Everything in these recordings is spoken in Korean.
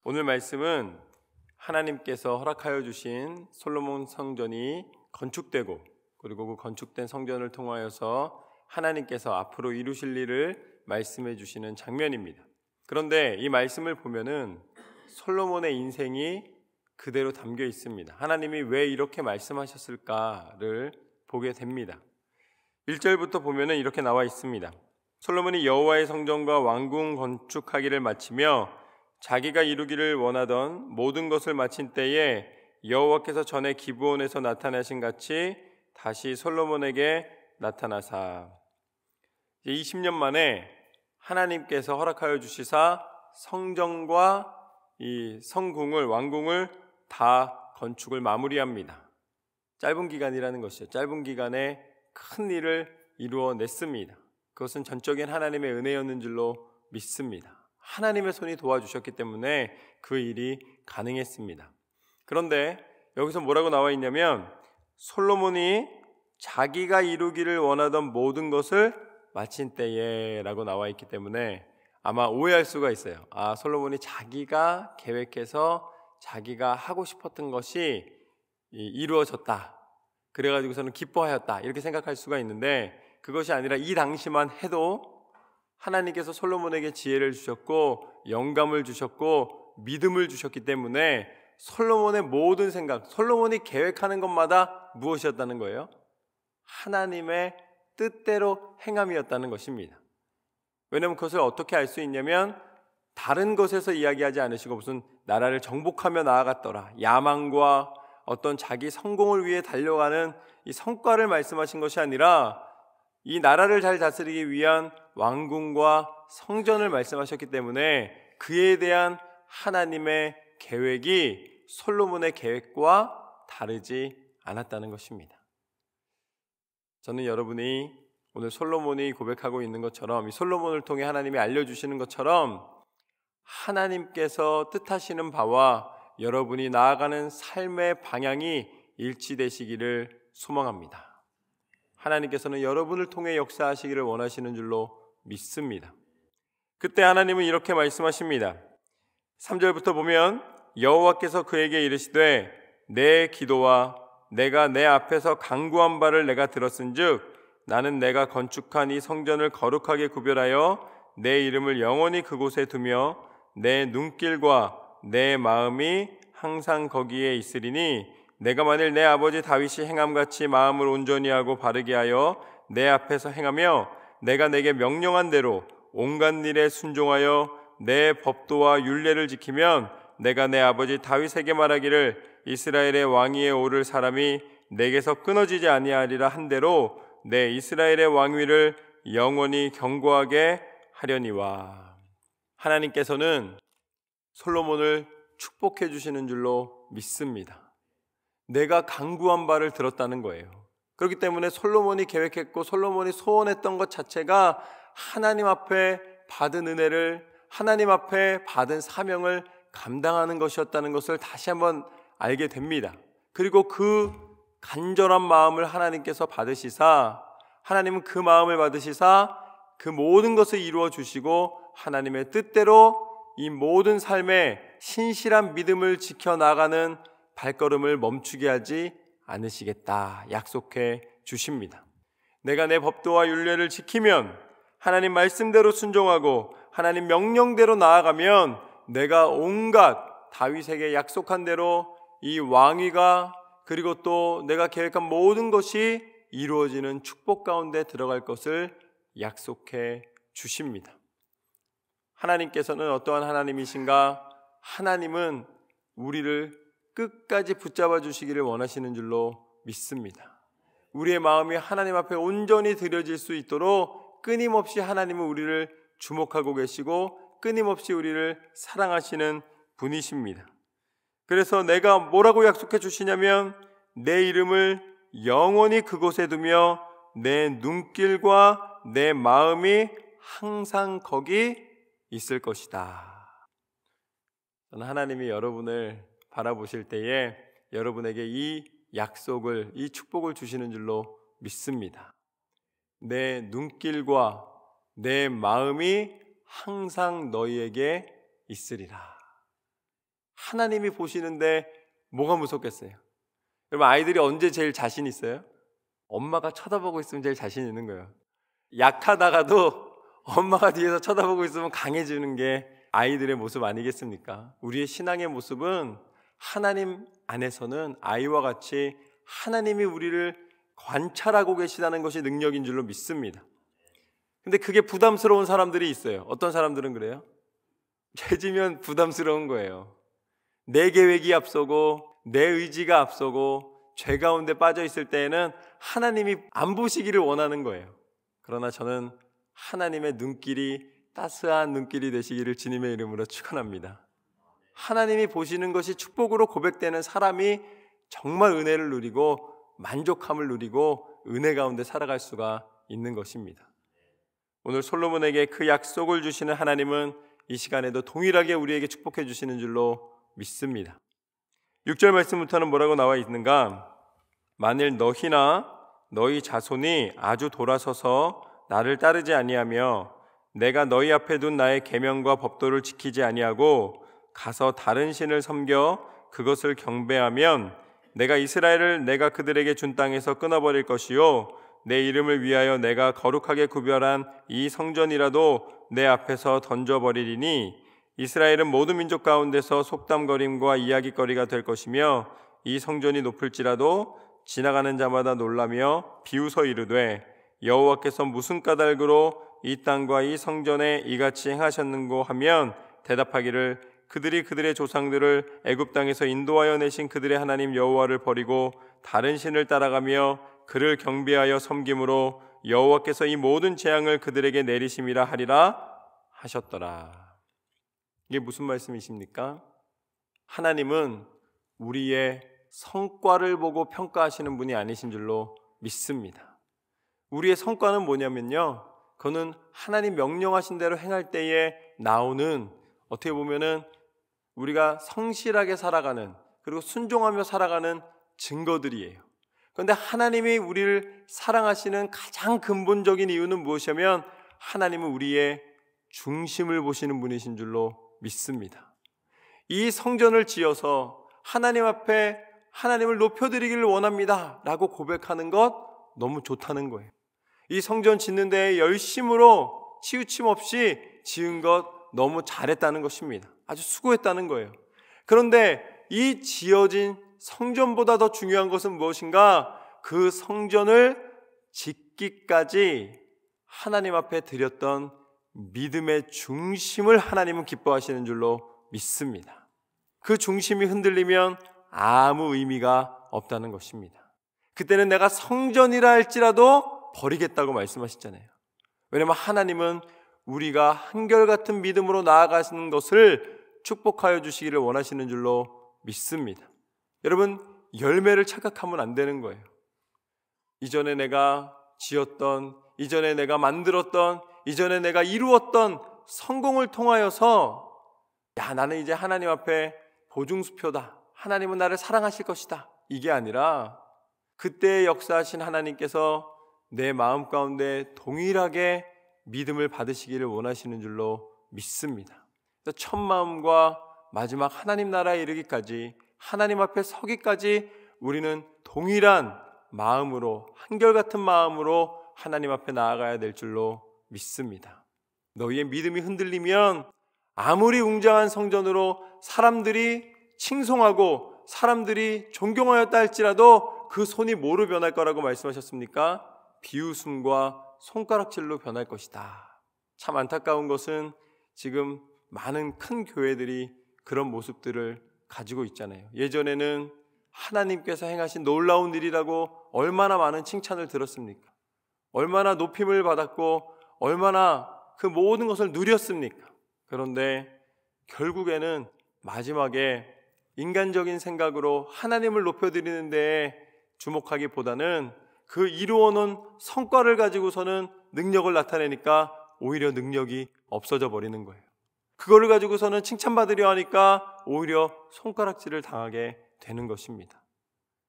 오늘 말씀은 하나님께서 허락하여 주신 솔로몬 성전이 건축되고 그리고 그 건축된 성전을 통하여서 하나님께서 앞으로 이루실 일을 말씀해 주시는 장면입니다. 그런데 이 말씀을 보면은 솔로몬의 인생이 그대로 담겨 있습니다. 하나님이 왜 이렇게 말씀하셨을까를 보게 됩니다. 1절부터 보면은 이렇게 나와 있습니다. 솔로몬이 여호와의 성전과 왕궁 건축하기를 마치며 자기가 이루기를 원하던 모든 것을 마친 때에 여호와께서 전에 기브온에서 나타나신 같이 다시 솔로몬에게 나타나사 20년 만에 하나님께서 허락하여 주시사 성전과 이 성궁을 왕궁을 다 건축을 마무리합니다. 짧은 기간이라는 것이죠. 짧은 기간에 큰 일을 이루어냈습니다. 그것은 전적인 하나님의 은혜였는 줄로 믿습니다. 하나님의 손이 도와주셨기 때문에 그 일이 가능했습니다. 그런데 여기서 뭐라고 나와 있냐면 솔로몬이 자기가 이루기를 원하던 모든 것을 마친 때에 라고 나와 있기 때문에 아마 오해할 수가 있어요. 솔로몬이 자기가 계획해서 자기가 하고 싶었던 것이 이루어졌다. 그래가지고서는 기뻐하였다. 이렇게 생각할 수가 있는데 그것이 아니라 이 당시만 해도 하나님께서 솔로몬에게 지혜를 주셨고 영감을 주셨고 믿음을 주셨기 때문에 솔로몬의 모든 생각, 솔로몬이 계획하는 것마다 무엇이었다는 거예요? 하나님의 뜻대로 행함이었다는 것입니다. 왜냐하면 그것을 어떻게 알 수 있냐면 다른 것에서 이야기하지 않으시고 무슨 나라를 정복하며 나아갔더라, 야망과 어떤 자기 성공을 위해 달려가는 이 성과를 말씀하신 것이 아니라 이 나라를 잘 다스리기 위한 왕궁과 성전을 말씀하셨기 때문에 그에 대한 하나님의 계획이 솔로몬의 계획과 다르지 않았다는 것입니다. 저는 여러분이 오늘 솔로몬이 고백하고 있는 것처럼 이 솔로몬을 통해 하나님이 알려주시는 것처럼 하나님께서 뜻하시는 바와 여러분이 나아가는 삶의 방향이 일치되시기를 소망합니다. 하나님께서는 여러분을 통해 역사하시기를 원하시는 줄로 믿습니다. 그때 하나님은 이렇게 말씀하십니다. 3절부터 보면 여호와께서 그에게 이르시되 내 기도와 내가 내 앞에서 간구한 바를 내가 들었은즉 나는 내가 건축한 이 성전을 거룩하게 구별하여 내 이름을 영원히 그곳에 두며 내 눈길과 내 마음이 항상 거기에 있으리니 내가 만일 내 아버지 다윗이 행함같이 마음을 온전히 하고 바르게 하여 내 앞에서 행하며 내가 내게 명령한 대로 온갖 일에 순종하여 내 법도와 율례를 지키면 내가 내 아버지 다윗에게 말하기를 이스라엘의 왕위에 오를 사람이 내게서 끊어지지 아니하리라 한 대로 내 이스라엘의 왕위를 영원히 견고하게 하려니와. 하나님께서는 솔로몬을 축복해 주시는 줄로 믿습니다. 내가 간구한 바를 들었다는 거예요. 그렇기 때문에 솔로몬이 계획했고 솔로몬이 소원했던 것 자체가 하나님 앞에 받은 은혜를, 하나님 앞에 받은 사명을 감당하는 것이었다는 것을 다시 한번 알게 됩니다. 그리고 그 간절한 마음을 하나님께서 받으시사, 하나님은 그 마음을 받으시사 그 모든 것을 이루어 주시고 하나님의 뜻대로 이 모든 삶에 신실한 믿음을 지켜나가는 발걸음을 멈추게 하지 않으시겠다 약속해 주십니다. 내가 내 법도와 율례를 지키면, 하나님 말씀대로 순종하고 하나님 명령대로 나아가면 내가 온갖 다윗에게 약속한 대로 이 왕위가 그리고 또 내가 계획한 모든 것이 이루어지는 축복 가운데 들어갈 것을 약속해 주십니다. 하나님께서는 어떠한 하나님이신가? 하나님은 우리를 끝까지 붙잡아 주시기를 원하시는 줄로 믿습니다. 우리의 마음이 하나님 앞에 온전히 드려질 수 있도록 끊임없이 하나님은 우리를 주목하고 계시고 끊임없이 우리를 사랑하시는 분이십니다. 그래서 내가 뭐라고 약속해 주시냐면 내 이름을 영원히 그곳에 두며 내 눈길과 내 마음이 항상 거기 있을 것이다. 저는 하나님이 여러분을 바라보실 때에 여러분에게 이 약속을, 이 축복을 주시는 줄로 믿습니다. 내 눈길과 내 마음이 항상 너희에게 있으리라. 하나님이 보시는데 뭐가 무섭겠어요? 여러분, 아이들이 언제 제일 자신 있어요? 엄마가 쳐다보고 있으면 제일 자신 있는 거예요. 약하다가도 엄마가 뒤에서 쳐다보고 있으면 강해지는 게 아이들의 모습 아니겠습니까? 우리의 신앙의 모습은 하나님 안에서는 아이와 같이 하나님이 우리를 관찰하고 계시다는 것이 능력인 줄로 믿습니다. 근데 그게 부담스러운 사람들이 있어요. 어떤 사람들은 그래요? 죄지면 부담스러운 거예요. 내 계획이 앞서고 내 의지가 앞서고 죄 가운데 빠져 있을 때에는 하나님이 안 보시기를 원하는 거예요. 그러나 저는 하나님의 눈길이 따스한 눈길이 되시기를 주님의 이름으로 축원합니다. 하나님이 보시는 것이 축복으로 고백되는 사람이 정말 은혜를 누리고 만족함을 누리고 은혜 가운데 살아갈 수가 있는 것입니다. 오늘 솔로몬에게 그 약속을 주시는 하나님은 이 시간에도 동일하게 우리에게 축복해 주시는 줄로 믿습니다. 6절 말씀부터는 뭐라고 나와 있는가? 만일 너희나 너희 자손이 아주 돌아서서 나를 따르지 아니하며 내가 너희 앞에 둔 나의 계명과 법도를 지키지 아니하고 가서 다른 신을 섬겨 그것을 경배하면 내가 이스라엘을 내가 그들에게 준 땅에서 끊어버릴 것이요 내 이름을 위하여 내가 거룩하게 구별한 이 성전이라도 내 앞에서 던져버리리니 이스라엘은 모든 민족 가운데서 속담거림과 이야기거리가 될 것이며 이 성전이 높을지라도 지나가는 자마다 놀라며 비웃어 이르되 여호와께서 무슨 까닭으로 이 땅과 이 성전에 이같이 행하셨는고 하면 대답하기를 그들이 그들의 조상들을 애굽 땅에서 인도하여 내신 그들의 하나님 여호와를 버리고 다른 신을 따라가며 그를 경배하여 섬김으로 여호와께서 이 모든 재앙을 그들에게 내리심이라 하리라 하셨더라. 이게 무슨 말씀이십니까? 하나님은 우리의 성과를 보고 평가하시는 분이 아니신 줄로 믿습니다. 우리의 성과는 뭐냐면요, 그거는 하나님 명령하신 대로 행할 때에 나오는, 어떻게 보면은 우리가 성실하게 살아가는, 그리고 순종하며 살아가는 증거들이에요. 그런데 하나님이 우리를 사랑하시는 가장 근본적인 이유는 무엇이냐면 하나님은 우리의 중심을 보시는 분이신 줄로 믿습니다. 이 성전을 지어서 하나님 앞에 하나님을 높여드리기를 원합니다 라고 고백하는 것 너무 좋다는 거예요. 이 성전 짓는 데에 열심으로 치우침 없이 지은 것 너무 잘했다는 것입니다. 아주 수고했다는 거예요. 그런데 이 지어진 성전보다 더 중요한 것은 무엇인가? 그 성전을 짓기까지 하나님 앞에 드렸던 믿음의 중심을 하나님은 기뻐하시는 줄로 믿습니다. 그 중심이 흔들리면 아무 의미가 없다는 것입니다. 그때는 내가 성전이라 할지라도 버리겠다고 말씀하셨잖아요. 왜냐하면 하나님은 우리가 한결같은 믿음으로 나아가시는 것을 축복하여 주시기를 원하시는 줄로 믿습니다. 여러분, 열매를 착각하면 안 되는 거예요. 이전에 내가 지었던, 이전에 내가 만들었던, 이전에 내가 이루었던 성공을 통하여서 나는 이제 하나님 앞에 보증수표다, 하나님은 나를 사랑하실 것이다, 이게 아니라 그때 역사하신 하나님께서 내 마음 가운데 동일하게 믿음을 받으시기를 원하시는 줄로 믿습니다. 첫 마음과 마지막 하나님 나라에 이르기까지, 하나님 앞에 서기까지 우리는 동일한 마음으로, 한결같은 마음으로 하나님 앞에 나아가야 될 줄로 믿습니다. 너희의 믿음이 흔들리면 아무리 웅장한 성전으로 사람들이 칭송하고 사람들이 존경하였다 할지라도 그 손이 뭐로 변할 거라고 말씀하셨습니까? 비웃음과 손가락질로 변할 것이다. 참 안타까운 것은 지금 많은 큰 교회들이 그런 모습들을 가지고 있잖아요. 예전에는 하나님께서 행하신 놀라운 일이라고 얼마나 많은 칭찬을 들었습니까? 얼마나 높임을 받았고 얼마나 그 모든 것을 누렸습니까? 그런데 결국에는 마지막에 인간적인 생각으로 하나님을 높여드리는 데에 주목하기보다는 그 이루어놓은 성과를 가지고서는 능력을 나타내니까 오히려 능력이 없어져 버리는 거예요. 그거를 가지고서는 칭찬받으려 하니까 오히려 손가락질을 당하게 되는 것입니다.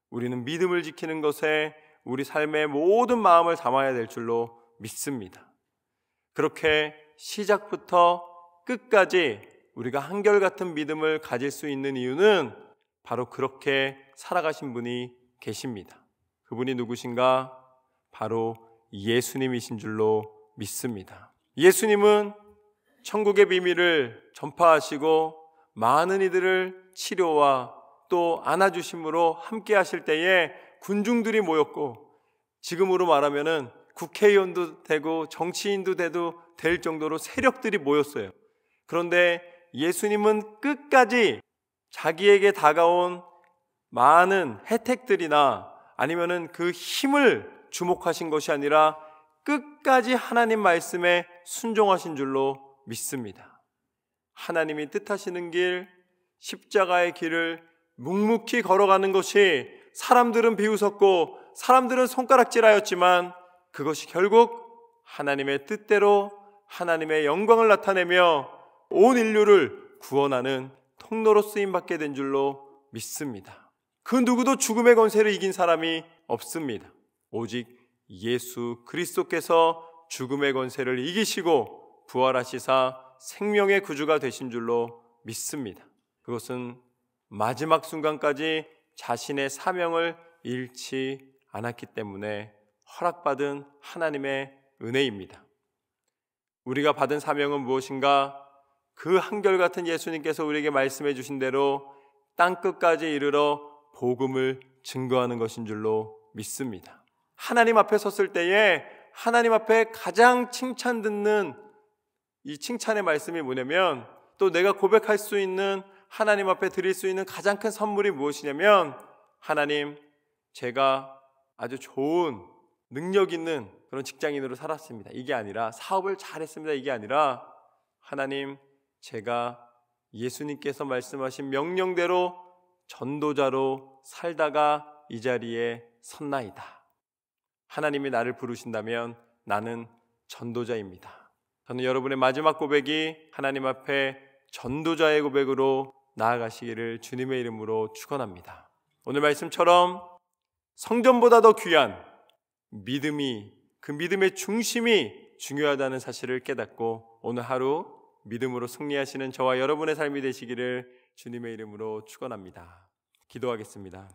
우리는 믿음을 지키는 것에 우리 삶의 모든 마음을 담아야 될 줄로 믿습니다. 그렇게 시작부터 끝까지 우리가 한결같은 믿음을 가질 수 있는 이유는 바로 그렇게 살아가신 분이 계십니다. 그분이 누구신가? 바로 예수님이신 줄로 믿습니다. 예수님은 천국의 비밀을 전파하시고 많은 이들을 치료와 또 안아주심으로 함께 하실 때에 군중들이 모였고, 지금으로 말하면은 국회의원도 되고 정치인도 될 정도로 세력들이 모였어요. 그런데 예수님은 끝까지 자기에게 다가온 많은 혜택들이나 아니면은 그 힘을 주목하신 것이 아니라 끝까지 하나님 말씀에 순종하신 줄로 믿습니다. 하나님이 뜻하시는 길, 십자가의 길을 묵묵히 걸어가는 것이 사람들은 비웃었고 사람들은 손가락질하였지만 그것이 결국 하나님의 뜻대로 하나님의 영광을 나타내며 온 인류를 구원하는 통로로 쓰임받게 된 줄로 믿습니다. 그 누구도 죽음의 권세를 이긴 사람이 없습니다. 오직 예수 그리스도께서 죽음의 권세를 이기시고 부활하시사 생명의 구주가 되신 줄로 믿습니다. 그것은 마지막 순간까지 자신의 사명을 잃지 않았기 때문에 허락받은 하나님의 은혜입니다. 우리가 받은 사명은 무엇인가? 그 한결같은 예수님께서 우리에게 말씀해 주신 대로 땅끝까지 이르러 복음을 증거하는 것인 줄로 믿습니다. 하나님 앞에 섰을 때에 하나님 앞에 가장 칭찬 듣는 이 칭찬의 말씀이 뭐냐면, 또 내가 고백할 수 있는, 하나님 앞에 드릴 수 있는 가장 큰 선물이 무엇이냐면, 하나님, 제가 아주 좋은 능력 있는 그런 직장인으로 살았습니다. 이게 아니라 사업을 잘했습니다. 이게 아니라 하나님, 제가 예수님께서 말씀하신 명령대로 전도자로 살다가 이 자리에 섰나이다. 하나님이 나를 부르신다면 나는 전도자입니다. 저는 여러분의 마지막 고백이 하나님 앞에 전도자의 고백으로 나아가시기를 주님의 이름으로 축원합니다. 오늘 말씀처럼 성전보다 더 귀한 믿음이, 그 믿음의 중심이 중요하다는 사실을 깨닫고 오늘 하루 믿음으로 승리하시는 저와 여러분의 삶이 되시기를 주님의 이름으로 축원합니다. 기도하겠습니다.